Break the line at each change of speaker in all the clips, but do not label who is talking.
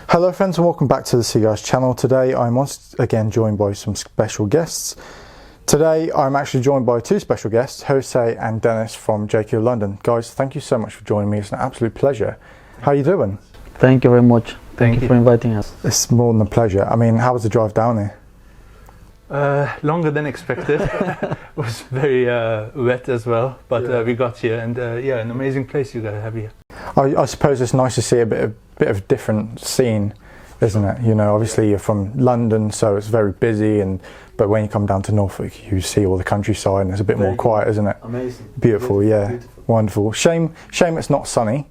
Hello friends and welcome back to the C.Gars channel. Today I'm once again joined by some special guests. Today I'm actually joined by two special guests, Jose and Dennis from J.Cure London. Guys, thank you so much for joining me. It's an absolute pleasure. How are you doing?
Thank you very much. Thank you for inviting us.
It's more than a pleasure. I mean, how was the drive down here?
Longer than expected. It was very wet as well, but we got here, and yeah, an amazing place you guys have here.
I suppose it's nice to see a bit of a different scene, isn't it? You know, obviously you're from London, so it's very busy, but when you come down to Norfolk, you see all the countryside, and it's a bit more quiet, isn't it?
Amazing.
Beautiful, yeah. Wonderful. Shame it's not sunny,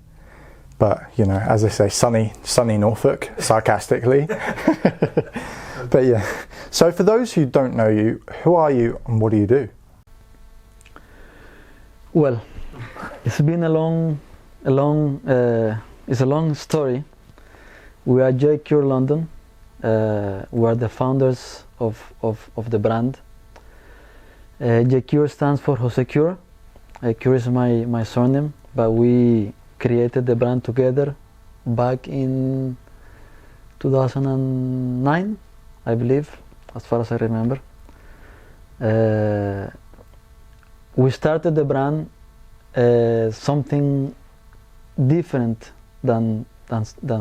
but you know, as they say, sunny Norfolk, sarcastically. But yeah. So for those who don't know you, who are you and what do you do?
Well, it's been it's a long story. We are J.Cure London. We are the founders of the brand. J.Cure stands for Jose Cure. Cure is my surname, but we created the brand together back in 2009, I believe, as far as I remember. We started the brand something different than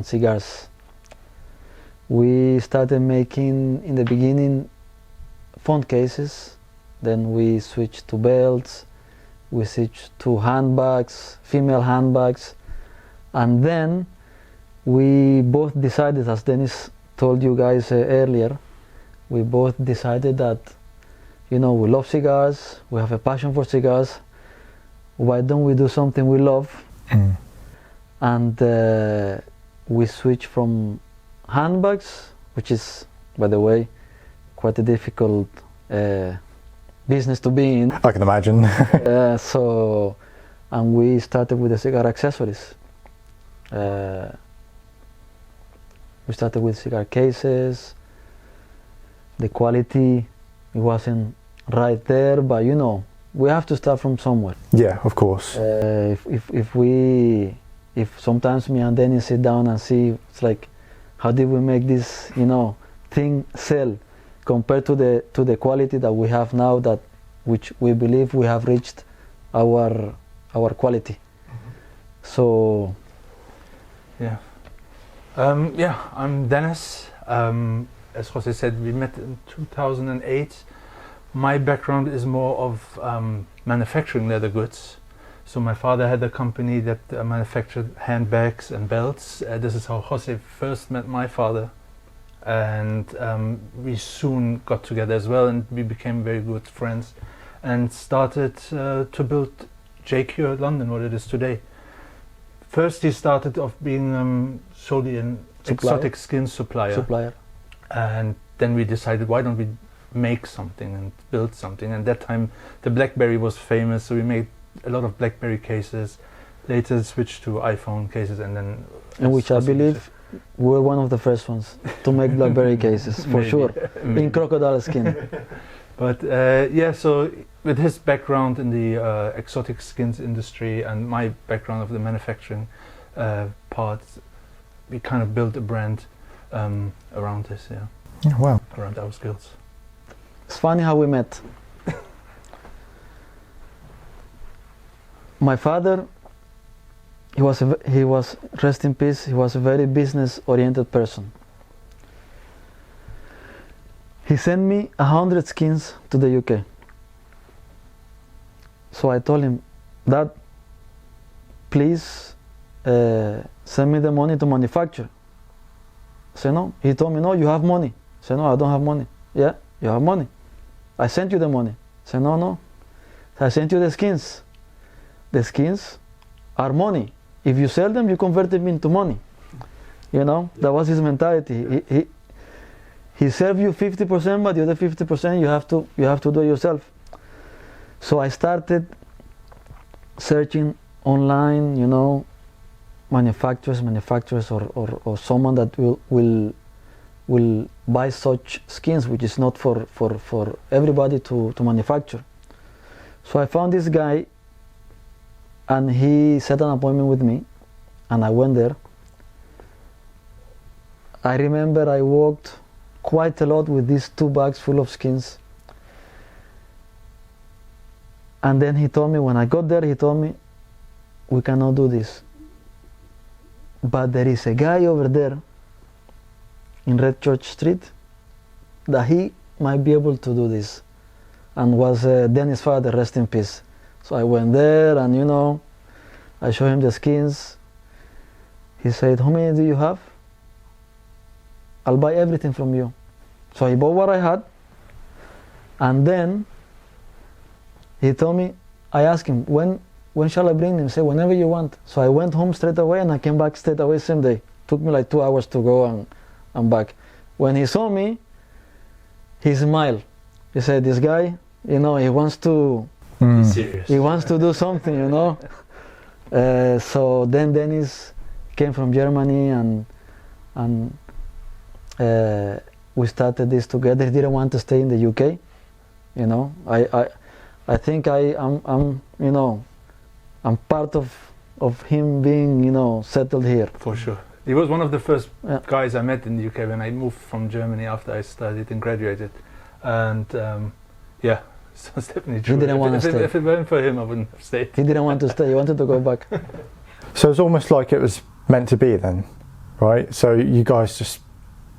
cigars. We started making, in the beginning, phone cases, then we switched to belts, we switched to handbags, female handbags, and then we both decided, as Dennis told you guys earlier, we both decided that, you know, we love cigars, we have a passion for cigars, why don't we do something we love? And we switched from handbags, which is, by the way, quite a difficult business to be in.
I can imagine.
And we started with the cigar accessories. We started with cigar cases. The quality, it wasn't right there, but you know, we have to start from somewhere.
Yeah, of course.
If sometimes me and Dennis sit down and see, it's like, how did we make this, you know, thing sell compared to the quality that we have now, that which we believe we have reached our quality. So
yeah. Yeah, I'm Dennis. As Jose said, we met in 2008. My background is more of manufacturing leather goods. So my father had a company that manufactured handbags and belts. This is how Jose first met my father. And we soon got together as well, and we became very good friends and started to build J.Cure London, what it is today. First he started off being solely an exotic skin supplier. And then we decided, why don't we make something and build something? And that time the BlackBerry was famous, so we made a lot of BlackBerry cases. Later switched to iPhone cases, and then...
In which I believe we were one of the first ones to make BlackBerry cases, for sure, in crocodile skin.
But yeah, so with his background in the exotic skins industry and my background of the manufacturing part, we kind of built a brand around this, yeah.
Yeah, wow.
Around our skills.
It's funny how we met. My father, he was rest in peace, he was a very business-oriented person. He sent me 100 skins to the UK. So I told him, Dad, please send me the money to manufacture. I said, no. He told me, no, you have money. I said, no, I don't have money. Yeah, you have money. I sent you the money. I said, no. I sent you the skins. The skins are money. If you sell them, you convert them into money. You know, that was his mentality. He served you 50%, but the other 50% you have to do it yourself. So I started searching online, you know, manufacturers or someone that will buy such skins, which is not for everybody to manufacture. So I found this guy, and he set an appointment with me, and I went there. I remember I walked quite a lot with these 2 bags full of skins. And then he told me, when I got there, he told me, we cannot do this. But there is a guy over there in Red Church Street that he might be able to do this. And was Dennis' father, rest in peace. So I went there and, you know, I showed him the skins. He said, how many do you have? I'll buy everything from you. So he bought what I had. And then he told me, I asked him, when shall I bring them? He said, whenever you want. So I went home straight away and I came back straight away same day. Took me like 2 hours to go and back. When he saw me, he smiled. He said, this guy, you know, he wants to
Serious.
he wants to do something, you know. So then Dennis came from Germany and we started this together. He didn't want to stay in the UK, you know. I think I'm you know, I'm part of him being, you know, settled here.
For sure. He was one of the first
Yeah.
guys I met in the UK when I moved from Germany after I studied and graduated. And yeah, so it's definitely true.
didn't wanna stay.
If it weren't for him, I wouldn't have stayed.
He didn't want to stay. He wanted to go back.
So it's almost like it was meant to be then, right? So you guys just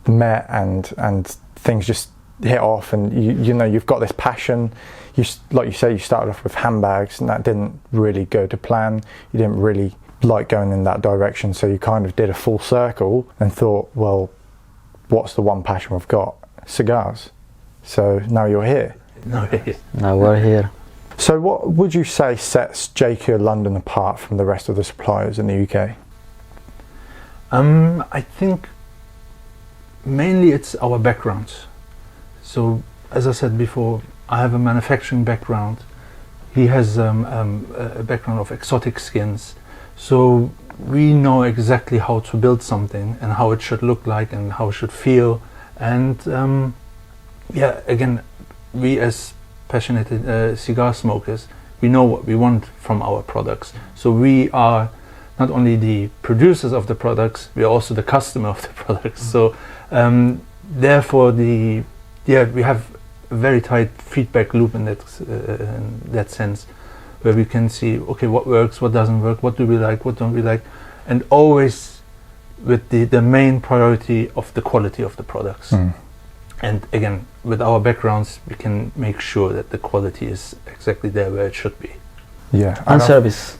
met and things just hit off, and you know, you've got this passion. Like you say, you started off with handbags and that didn't really go to plan. You didn't really like going in that direction, so you kind of did a full circle and thought, well, what's the one passion we've got? Cigars. So now you're here.
No,
Now we're here.
So what would you say sets J.Cure London apart from the rest of the suppliers in the UK?
I think mainly it's our backgrounds. So as I said before, I have a manufacturing background. He has a background of exotic skins. So we know exactly how to build something and how it should look like and how it should feel. And yeah, again, we as passionate cigar smokers, we know what we want from our products. So we are not only the producers of the products, we are also the customer of the products. So therefore, we have a very tight feedback loop in that sense, where we can see, okay, what works, what doesn't work, what do we like, what don't we like, and always with the main priority of the quality of the products. And again, with our backgrounds, we can make sure that the quality is exactly there where it should be.
Yeah.
And service.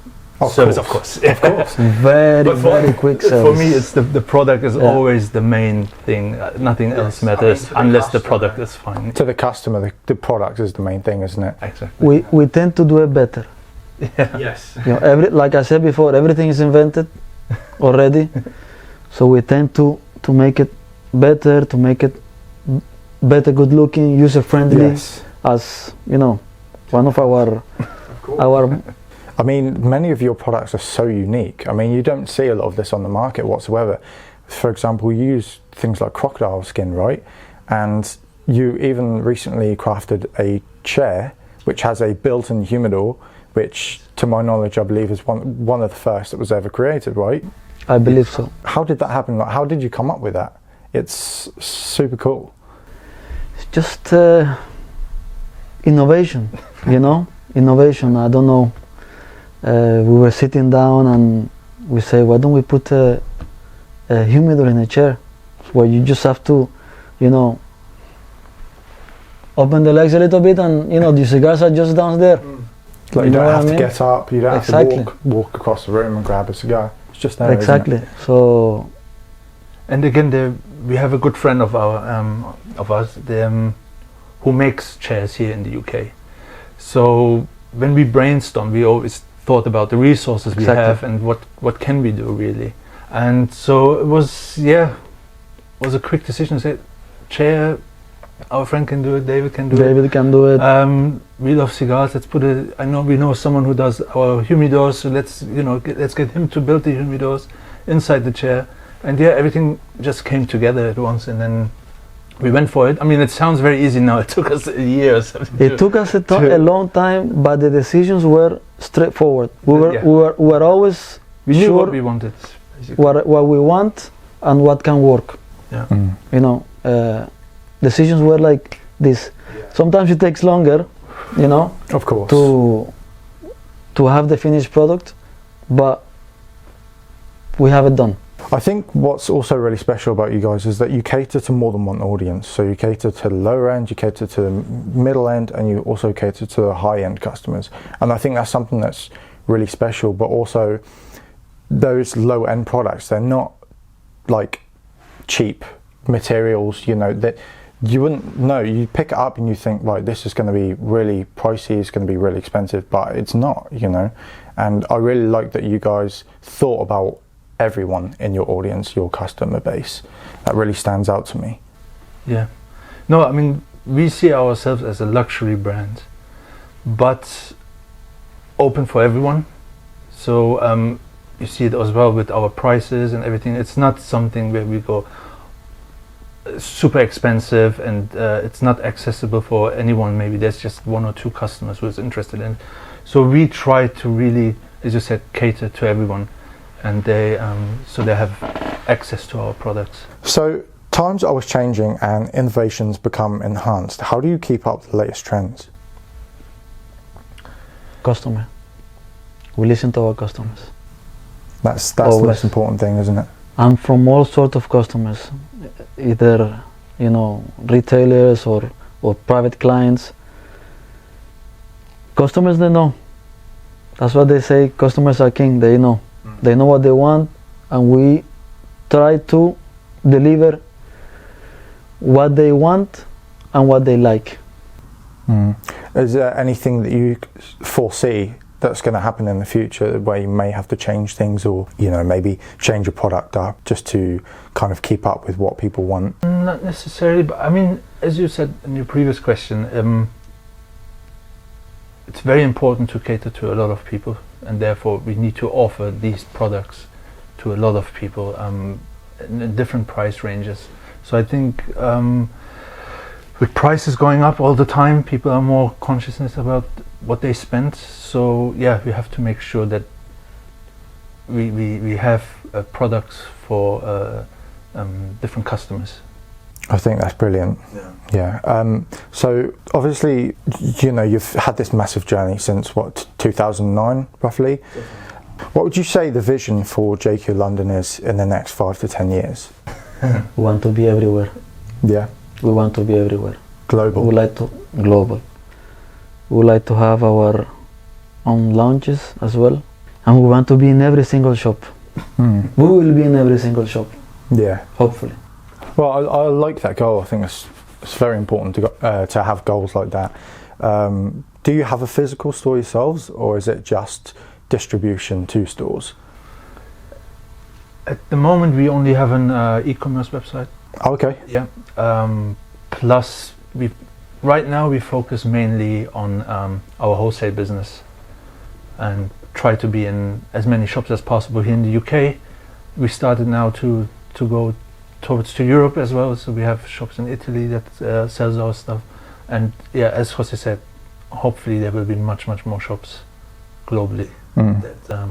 Service, of course.
Of course.
Very quick service.
For me, it's the product is always the main thing. Nothing else matters unless the product is fine.
To the customer, the product is the main thing, isn't it?
Exactly.
We tend to do it better.
Yeah.
Yes.
You know, like I said before, everything is invented already. So we tend to make it better, to make it better, good looking, user friendly.
Yes.
As you know, one of our
I mean, many of your products are so unique. I mean, you don't see a lot of this on the market whatsoever. For example, you use things like crocodile skin, right? And you even recently crafted a chair which has a built-in humidor, which, to my knowledge, I believe is one of the first that was ever created, right?
I believe so.
How did that happen? Like, how did you come up with that? It's super cool.
It's just innovation, you know? Innovation, I don't know. We were sitting down and we say, why don't we put a humidor in a chair where you just have to, you know, open the legs a little bit and, you know, the cigars are just down there.
Like, you don't have to get up, you don't have to walk across the room and grab a cigar. It's just there.
Exactly.
Isn't it?
So.
And again, we have a good friend of us who makes chairs here in the UK. So when we brainstorm, we always thought about the resources we have and what can we do really. And so it was a quick decision to say, chair, our friend can do it, David can do it.
David can do it.
We love cigars, let's put it, we know someone who does our humidors, so let's get him to build the humidors inside the chair. And everything just came together at once, and then we went for it. I mean, it sounds very easy now. It took us a year or something.
It took us a long time, but the decisions were straightforward. We were always
we knew
sure
what we wanted,
what we want and what can work.
Yeah.
You know, decisions were like this. Sometimes it takes longer, you know,
Of course.
to have the finished product, but we have it done.
I think what's also really special about you guys is that you cater to more than one audience. So you cater to the lower end, you cater to the middle end, and you also cater to the high end customers. And I think that's something that's really special. But also, those low end products, they're not like cheap materials, you know, that you wouldn't know. You pick it up and you think, right, this is going to be really pricey, it's going to be really expensive, but it's not, you know. And I really like that you guys thought about everyone in your audience, your customer base. That really stands out to me.
Yeah. No, I mean, we see ourselves as a luxury brand, but open for everyone. So you see it as well with our prices and everything. It's not something where we go super expensive and it's not accessible for anyone. Maybe there's just one or two customers who is interested in. So we try to really, as you said, cater to everyone, and they so they have access to our products.
So times are always changing and innovations become enhanced. How do you keep up with the latest trends?
Customer. We listen to our customers.
That's the
Always.
most important thing, isn't it?
I'm from all sorts of customers, either, you know, retailers or private clients. Customers, they know. That's what they say, customers are king, they know. They know what they want, and we try to deliver what they want and what they like.
Is there anything that you foresee that's going to happen in the future where you may have to change things, or, you know, maybe change your product up just to kind of keep up with what people want?
Not necessarily, but I mean, as you said in your previous question, it's very important to cater to a lot of people, and therefore we need to offer these products to a lot of people in different price ranges. So I think with prices going up all the time, people are more consciousness about what they spend. So yeah, we have to make sure that we have products for different customers.
I think that's brilliant. Yeah. So obviously, you know, you've had this massive journey since what, 2009 roughly. What would you say the vision for J.Cure London is in the next 5 to 10 years?
We want to be everywhere.
Yeah.
We want to be everywhere.
Global.
We like to global. We like to have our own lounges as well, and we want to be in every single shop. We will be in every single shop.
Yeah.
Hopefully.
Well, I like that goal. I think it's very important to have goals like that. Do you have a physical store yourselves, or is it just distribution to stores?
At the moment, we only have an e-commerce website.
Okay.
Yeah. Plus, right now we focus mainly on our wholesale business and try to be in as many shops as possible here in the UK. We started now to go towards to Europe as well, so we have shops in Italy that sells our stuff, and yeah, as Jose said, hopefully there will be much more shops globally that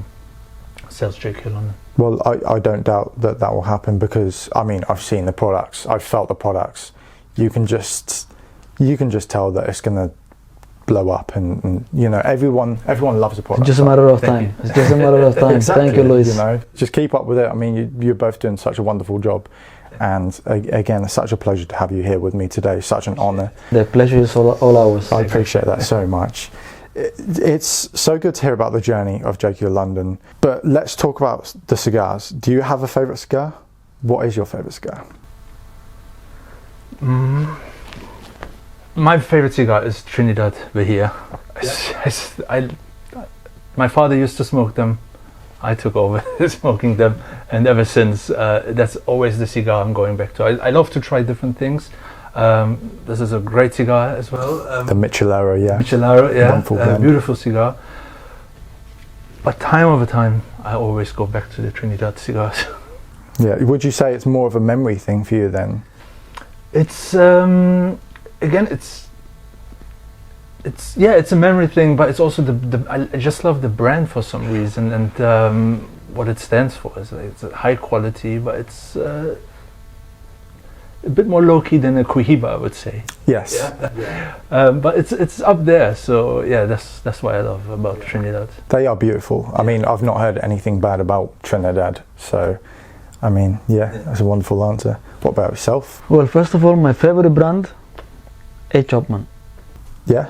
sells J.Cure London.
Well, I don't doubt that will happen, because I mean, I've seen the products, I've felt the products. You can just tell that it's going to blow up, and you know, everyone loves the product.
It's just a matter of time. It's just a matter of time.
Exactly.
Thank you, Luis.
You know, just keep up with it. I mean, you're both doing such a wonderful job, and again, it's such a pleasure to have you here with me today. Such an honour.
The pleasure is all ours.
I appreciate that so much. It's so good to hear about the journey of J.Cure London. But let's talk about the cigars. Do you have a favourite cigar? What is your favourite cigar?
My favourite cigar is Trinidad Bahia. My father used to smoke them. I took over smoking them, and ever since, that's always the cigar I'm going back to. I love to try different things. This is a great cigar as well.
The Michelaro, yeah.
Michelaro, yeah.
Wonderful blend.
Beautiful cigar. But time over time, I always go back to the Trinidad cigars.
Yeah. Would you say it's more of a memory thing for you then?
It's again, it's a memory thing, but it's also I just love the brand for some reason, and what it stands for. It's a high quality, but it's a bit more low key than a Cohiba, I would say.
Yes.
But it's up there, so yeah, that's what I love about Trinidad.
They are beautiful. I mean, I've not heard anything bad about Trinidad, so I mean, yeah, that's a wonderful answer. What about yourself?
Well, first of all, my favorite brand, A. Chapman.
Yeah.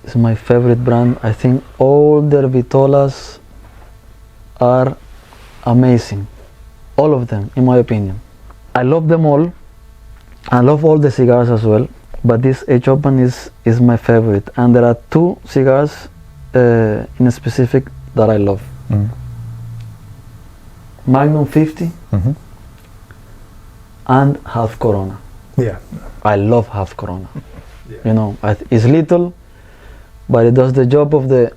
It's my favorite brand. I think all their vitolas are amazing. All of them, in my opinion. I love them all. I love all the cigars as well, but this A. Chapman is my favorite. And there are two cigars in specific that I love. Magnum 50 and Half Corona.
Yeah.
I love Half Corona. You know, it's little, but it does the job of the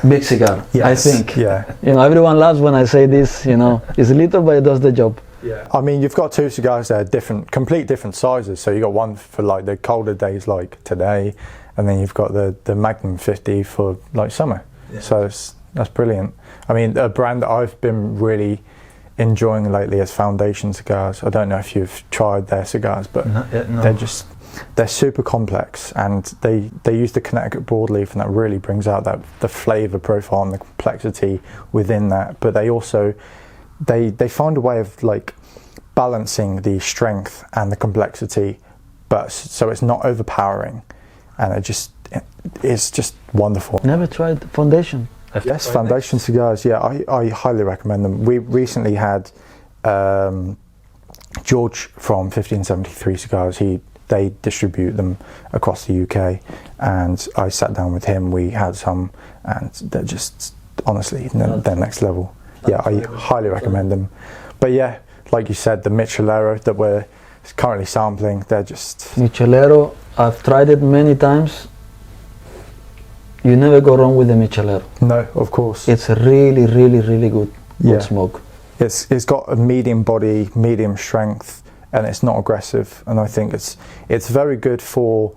big cigar.
Yes.
I think.
Yeah.
You know, everyone laughs when I say this. You know, it's little, but it does the job.
Yeah.
I mean, you've got two cigars that are complete different sizes. So you got one for like the colder days like today, and then you've got the Magnum 50 for like summer.
Yeah.
So that's brilliant. I mean, a brand that I've been really enjoying lately is Foundation Cigars. I don't know if you've tried their cigars, but
No.
they're super complex, and they use the Connecticut broadleaf, and that really brings out the flavor profile and the complexity within that. But they also they find a way of like balancing the strength and the complexity, but so it's not overpowering, and it's just wonderful.
Never tried Foundation.
Yes, Foundation Cigars. Yeah, I highly recommend them. We recently had George from 1573 Cigars. They distribute them across the UK, and I sat down with him. We had some, and they're just honestly they're next level. Yeah, I highly recommend them. But yeah, like you said, the Michelero that we're currently sampling, they're just
Michelero, I've tried it many times. You never go wrong with the Michelero.
no, of course.
It's a really, really, really good
Yeah.
smoke.
It's got a medium body, medium strength, and it's not aggressive. And I think it's very good for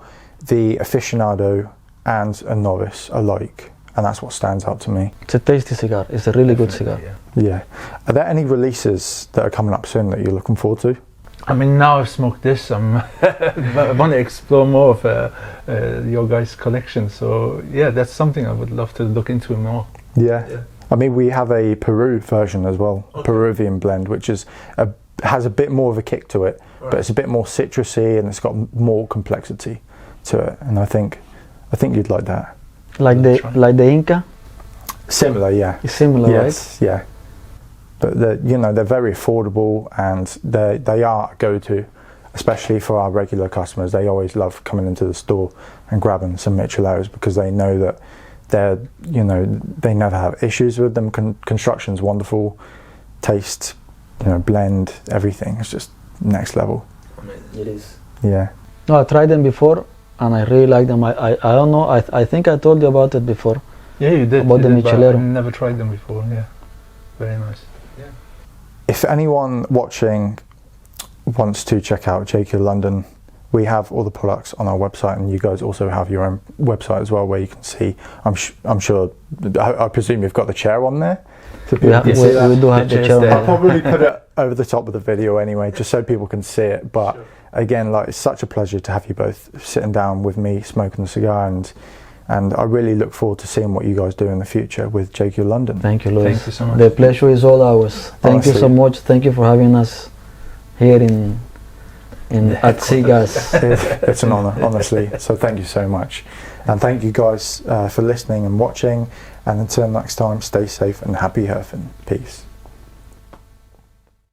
the aficionado and a novice alike. And that's what stands out to me.
It's a tasty cigar. It's a really good cigar.
Yeah.
Yeah. Are there any releases that are coming up soon that you're looking forward to?
I mean, now I've smoked this, I want to explore more of your guys' collection. So yeah, that's something I would love to look into more.
Yeah. I mean, we have a Peru version as well, Peruvian blend, which has a bit more of a kick to it, but it's a bit more citrusy and it's got more complexity to it. And I think you'd like that.
Like the Inca.
Similar, yeah.
It's similar,
Yes, yeah. But they're very affordable, and they are a go-to, especially for our regular customers. They always love coming into the store and grabbing some Micheleros because they know that they never have issues with them. Construction's wonderful, taste, blend, everything. It's just next level.
It is.
Yeah.
No, I tried them before, and I really like them. I don't know. I think I told you about it before.
Yeah, you did.
About the
but
Michelero.
I've never tried them before. Yeah, very nice.
If anyone watching wants to check out J.Cure London, we have all the products on our website, and you guys also have your own website as well, where you can see. I'm sure. I presume you've got the chair on there. So
We do have the chair.
I'll probably put it over the top of the video anyway, just so people can see it. But again, like, it's such a pleasure to have you both sitting down with me, smoking a cigar, and I really look forward to seeing what you guys do in the future with J.Cure London.
Thank you, Luis.
Thank you so much.
The pleasure is all ours. Thank you so
Honestly.
much. Thank you for having us here at C.Gas.
It's an honor, honestly. So thank you so much, and thank you guys for listening and watching. And until next time, stay safe and happy herfing. Peace.